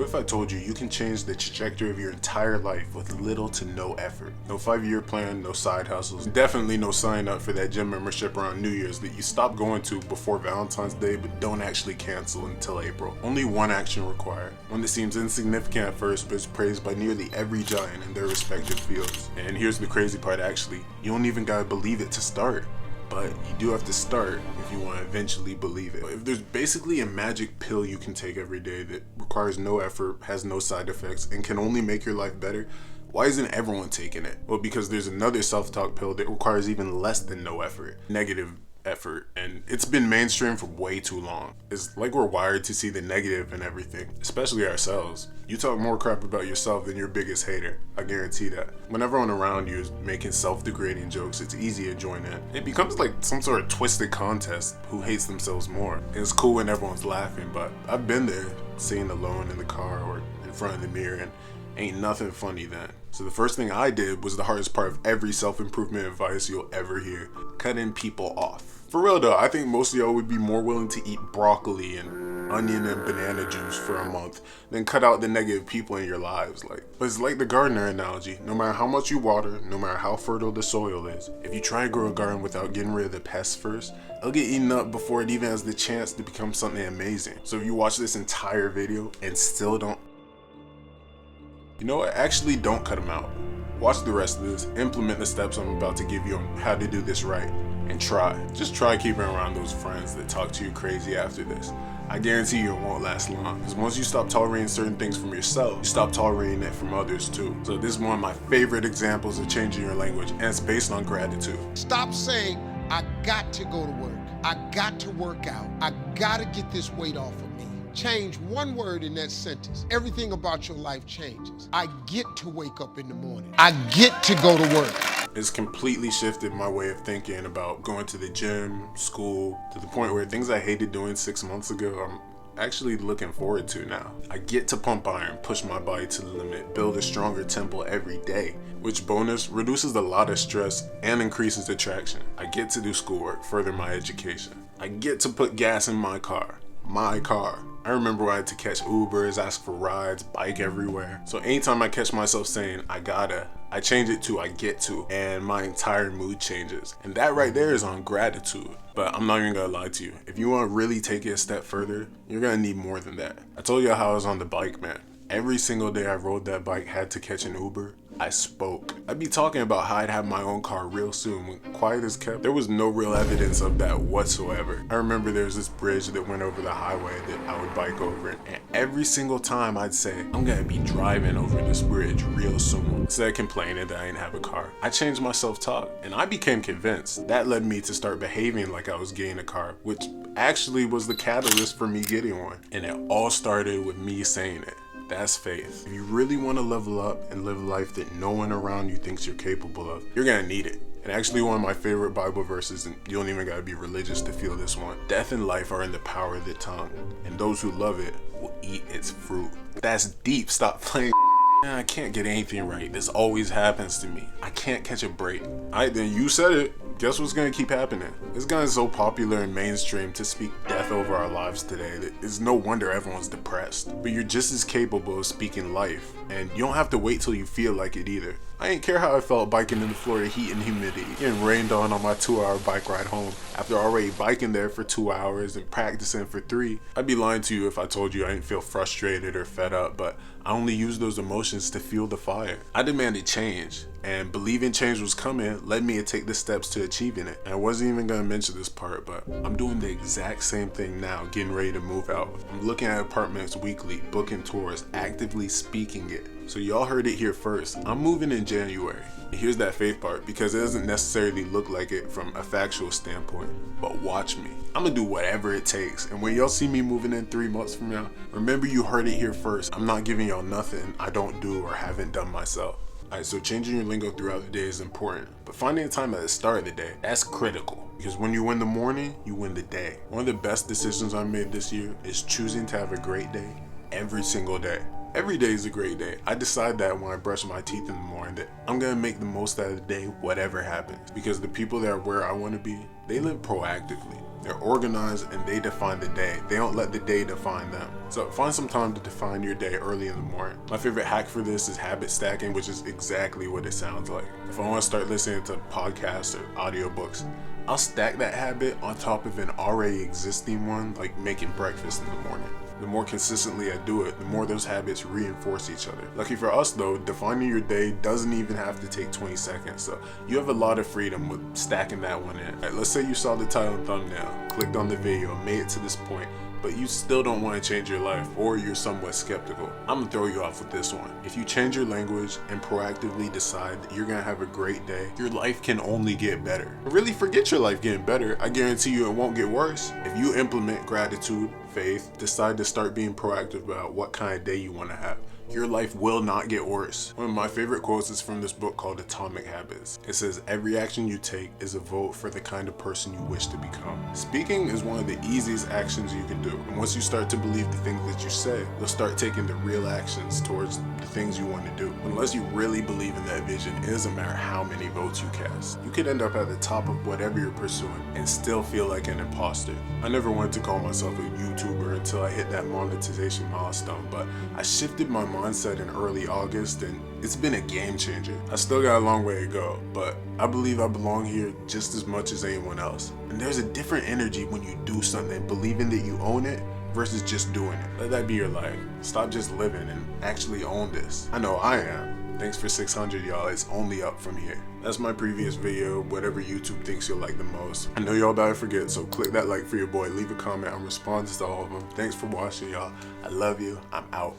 if I told you you can change the trajectory of your entire life with little to no effort? No 5-year plan, no side hustles, definitely no sign up for that gym membership around New Year's that you stop going to before Valentine's Day but don't actually cancel until April. Only one action required, one that seems insignificant at first but is praised by nearly every giant in their respective fields. And here's the crazy part actually, you don't even gotta believe it to start. But you do have to start if you want to eventually believe it. If there's basically a magic pill you can take every day that requires no effort, has no side effects, and can only make your life better, why isn't everyone taking it? Well, because there's another self-talk pill that requires even less than no effort, negative effort, and it's been mainstream for way too long. It's like we're wired to see the negative in everything, especially ourselves. You talk more crap about yourself than your biggest hater, I guarantee that. When everyone around you is making self-degrading jokes, it's easy to join in. It becomes like some sort of twisted contest who hates themselves more. It's cool when everyone's laughing, but I've been there, sitting alone in the car or in front of the mirror, and ain't nothing funny then. So the first thing I did was the hardest part of every self-improvement advice you'll ever hear: cutting people off. For real though, I think most of y'all would be more willing to eat broccoli and onion and banana juice for a month than cut out the negative people in your lives. But it's like the gardener analogy. No matter how much you water, no matter how fertile the soil is, if you try to grow a garden without getting rid of the pests first, it'll get eaten up before it even has the chance to become something amazing. So if you watch this entire video and still don't, you know what, actually don't cut them out. Watch the rest of this, implement the steps I'm about to give you on how to do this right, and just try keeping around those friends that talk to you crazy after this. I guarantee you it won't last long, because once you stop tolerating certain things from yourself, you stop tolerating it from others too. So this is one of my favorite examples of changing your language, and it's based on gratitude. Stop saying, I got to go to work, I got to work out, I gotta get this weight off of me. Change one word in that sentence. Everything about your life changes. I get to wake up in the morning. I get to go to work. It's completely shifted my way of thinking about going to the gym, school, to the point where things I hated doing 6 months ago, I'm actually looking forward to now. I get to pump iron, push my body to the limit, build a stronger temple every day, which bonus reduces a lot of stress and increases attraction. I get to do schoolwork, further my education. I get to put gas in my car. I remember when I had to catch Ubers, ask for rides, bike everywhere. So anytime I catch myself saying, I gotta, I change it to I get to, and my entire mood changes. And that right there is on gratitude. But I'm not even gonna lie to you. If you wanna really take it a step further, you're gonna need more than that. I told you how I was on the bike, man. Every single day I rode that bike, had to catch an Uber, I spoke. I'd be talking about how I'd have my own car real soon. When quiet as kept, there was no real evidence of that whatsoever. I remember there was this bridge that went over the highway that I would bike over, and every single time I'd say, I'm gonna be driving over this bridge real soon. Instead of complaining that I didn't have a car, I changed my self-talk, and I became convinced. That led me to start behaving like I was getting a car, which actually was the catalyst for me getting one. And it all started with me saying it. That's faith. If you really want to level up and live a life that no one around you thinks you're capable of, you're gonna need it. And actually one of my favorite Bible verses, and you don't even gotta be religious to feel this one: death and life are in the power of the tongue, and those who love it will eat its fruit. That's deep. Stop playing. I can't get anything right. This always happens to me. I can't catch a break. Alright, then you said it. Guess what's gonna keep happening? It's gotten so popular and mainstream to speak death over our lives today that it's no wonder everyone's depressed. But you're just as capable of speaking life, and you don't have to wait till you feel like it either. I ain't care how I felt biking in the Florida heat and humidity, getting rained on my 2-hour bike ride home after already biking there for 2 hours and practicing for 3. I'd be lying to you if I told you I didn't feel frustrated or fed up, but I only used those emotions to fuel the fire. I demanded change, and believing change was coming led me to take the steps to achieving it. And I wasn't even gonna mention this part, but I'm doing the exact same thing now, getting ready to move out. I'm looking at apartments weekly, booking tours, actively speaking it. So y'all heard it here first. I'm moving in January. And here's that faith part, because it doesn't necessarily look like it from a factual standpoint. But watch me. I'm gonna do whatever it takes. And when y'all see me moving in 3 months from now, remember you heard it here first. I'm not giving y'all nothing I don't do or haven't done myself. Alright, so changing your lingo throughout the day is important, but finding a time at the start of the day, that's critical. Because when you win the morning, you win the day. One of the best decisions I made this year is choosing to have a great day every single day. Every day is a great day. I decide that when I brush my teeth in the morning that I'm gonna make the most out of the day, whatever happens. Because the people that are where I wanna be, they live proactively. They're organized and they define the day. They don't let the day define them. So find some time to define your day early in the morning. My favorite hack for this is habit stacking, which is exactly what it sounds like. If I want to start listening to podcasts or audiobooks, I'll stack that habit on top of an already existing one, like making breakfast in the morning. The more consistently I do it, the more those habits reinforce each other. Lucky for us though, defining your day doesn't even have to take 20 seconds, so you have a lot of freedom with stacking that one in. Right, let's say you saw the title and thumbnail, clicked on the video, made it to this point, but you still don't want to change your life, or you're somewhat skeptical. I'm gonna throw you off with this one. If you change your language and proactively decide that you're gonna have a great day, your life can only get better. Really forget your life getting better. I guarantee you it won't get worse. If you implement gratitude, faith, decide to start being proactive about what kind of day you want to have, your life will not get worse. One of my favorite quotes is from this book called Atomic Habits. It says, "Every action you take is a vote for the kind of person you wish to become." Speaking is one of the easiest actions you can do. And once you start to believe the things that you say, you'll start taking the real actions towards the things you want to do. Unless you really believe in that vision, it doesn't matter how many votes you cast. You could end up at the top of whatever you're pursuing and still feel like an imposter. I never wanted to call myself a YouTuber until I hit that monetization milestone, but I shifted my mindset in early August and it's been a game changer. I still got a long way to go, but I believe I belong here just as much as anyone else. And there's a different energy when you do something, believing that you own it versus just doing it. Let that be your life. Stop just living and actually own this. I know I am. Thanks for 600, y'all. It's only up from here. That's my previous video, whatever YouTube thinks you'll like the most. I know y'all about to forget, so click that like for your boy, leave a comment. I'm responding to all of them. Thanks for watching, y'all. I love you. I'm out.